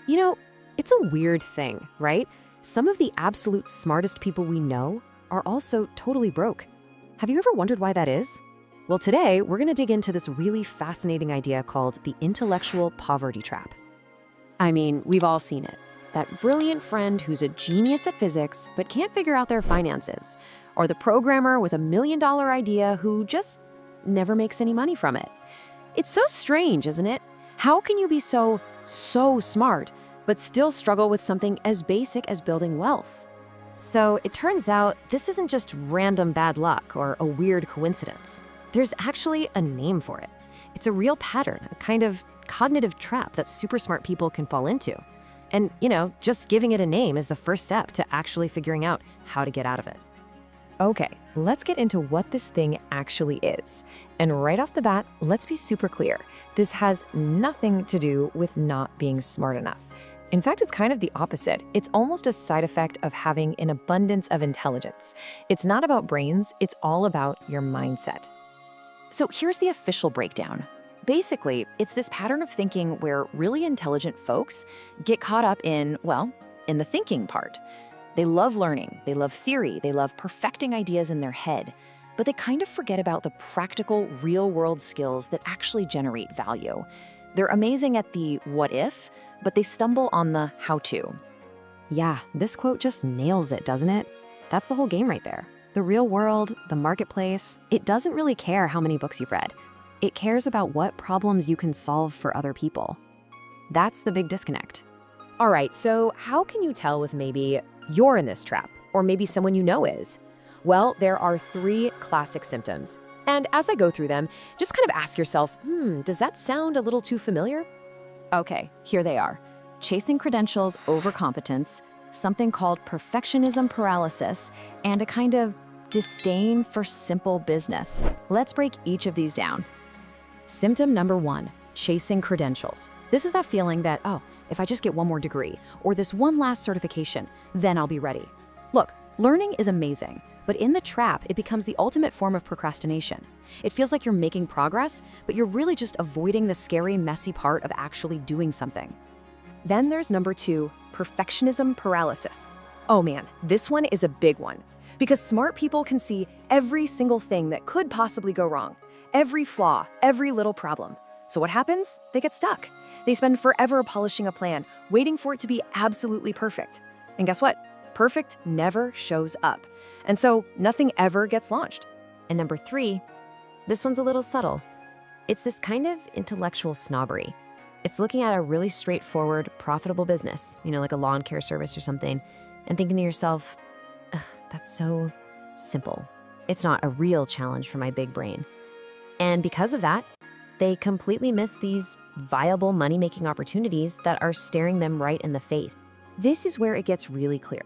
You know, it's a weird thing, right? Some of the absolute smartest people we know are also totally broke. Have you ever wondered why that is? Well, today we're going to dig into this really fascinating idea called the intellectual poverty trap. I mean, we've all seen it. That brilliant friend who's a genius at physics but can't figure out their finances, or the programmer with $1 million idea who just never makes any money from it. It's so strange, isn't it? How can you be so smart, but still struggle with something as basic as building wealth? So it turns out this isn't just random bad luck or a weird coincidence. There's actually a name for it. It's a real pattern, a kind of cognitive trap that super smart people can fall into. And, just giving it a name is the first step to actually figuring out how to get out of it. Okay, let's get into what this thing actually is. And right off the bat, let's be super clear. This has nothing to do with not being smart enough. In fact, it's kind of the opposite. It's almost a side effect of having an abundance of intelligence. It's not about brains, it's all about your mindset. So here's the official breakdown. Basically, it's this pattern of thinking where really intelligent folks get caught up in the thinking part. They love learning, they love theory, they love perfecting ideas in their head, but they kind of forget about the practical, real-world skills that actually generate value. They're amazing at the what if, but they stumble on the how to. Yeah, this quote just nails it, doesn't it? That's the whole game right there. The real world, the marketplace, it doesn't really care how many books you've read. It cares about what problems you can solve for other people. That's the big disconnect. All right, so how can you tell if maybe you're in this trap, or maybe someone you know is? Well, there are 3 classic symptoms. And as I go through them, just kind of ask yourself, does that sound a little too familiar? Okay, here they are. Chasing credentials over competence, something called perfectionism paralysis, and a kind of disdain for simple business. Let's break each of these down. Symptom number 1, chasing credentials. This is that feeling that, if I just get one more degree or this one last certification, then I'll be ready. Look, learning is amazing, but in the trap, it becomes the ultimate form of procrastination. It feels like you're making progress, but you're really just avoiding the scary, messy part of actually doing something. Then there's number 2, perfectionism paralysis. Oh man, this one is a big one, because smart people can see every single thing that could possibly go wrong. Every flaw, every little problem. So what happens? They get stuck. They spend forever polishing a plan, waiting for it to be absolutely perfect. And guess what? Perfect never shows up. And so nothing ever gets launched. And number 3, this one's a little subtle. It's this kind of intellectual snobbery. It's looking at a really straightforward, profitable business, like a lawn care service or something, and thinking to yourself, that's so simple. It's not a real challenge for my big brain. And because of that, they completely miss these viable money-making opportunities that are staring them right in the face. This is where it gets really clear.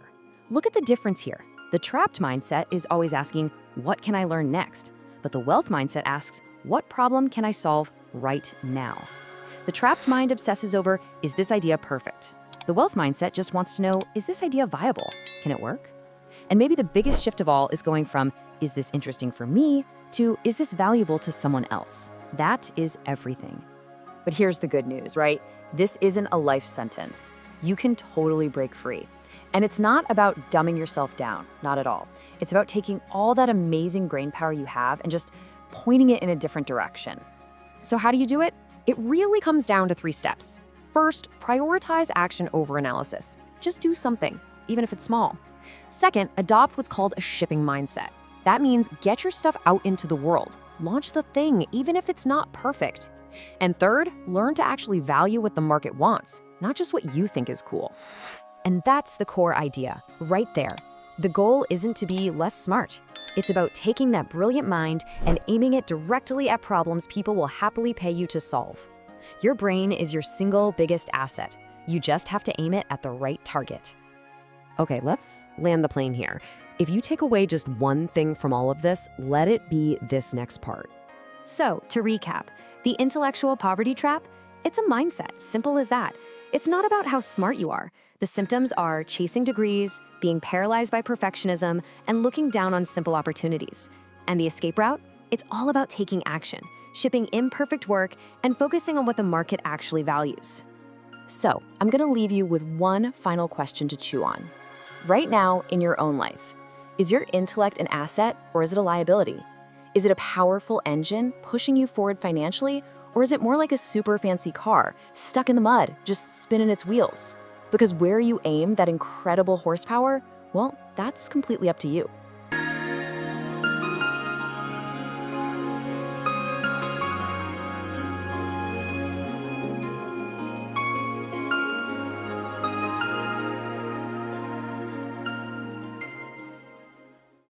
Look at the difference here. The trapped mindset is always asking, what can I learn next? But the wealth mindset asks, what problem can I solve right now? The trapped mind obsesses over, is this idea perfect? The wealth mindset just wants to know, is this idea viable? Can it work? And maybe the biggest shift of all is going from, is this interesting for me, to, is this valuable to someone else? That is everything. But here's the good news, right? This isn't a life sentence. You can totally break free. And it's not about dumbing yourself down, not at all. It's about taking all that amazing brain power you have and just pointing it in a different direction. So how do you do it? It really comes down to 3 steps. First, prioritize action over analysis. Just do something, even if it's small. Second, adopt what's called a shipping mindset. That means get your stuff out into the world. Launch the thing, even if it's not perfect. And third, learn to actually value what the market wants, not just what you think is cool. And that's the core idea, right there. The goal isn't to be less smart. It's about taking that brilliant mind and aiming it directly at problems people will happily pay you to solve. Your brain is your single biggest asset. You just have to aim it at the right target. Okay, let's land the plane here. If you take away just one thing from all of this, let it be this next part. So, to recap, the intellectual poverty trap, it's a mindset, simple as that. It's not about how smart you are. The symptoms are chasing degrees, being paralyzed by perfectionism, and looking down on simple opportunities. And the escape route? It's all about taking action, shipping imperfect work, and focusing on what the market actually values. So, I'm going to leave you with one final question to chew on. Right now, in your own life, is your intellect an asset or is it a liability? Is it a powerful engine pushing you forward financially, or is it more like a super fancy car stuck in the mud, just spinning its wheels? Because where you aim that incredible horsepower, well, that's completely up to you.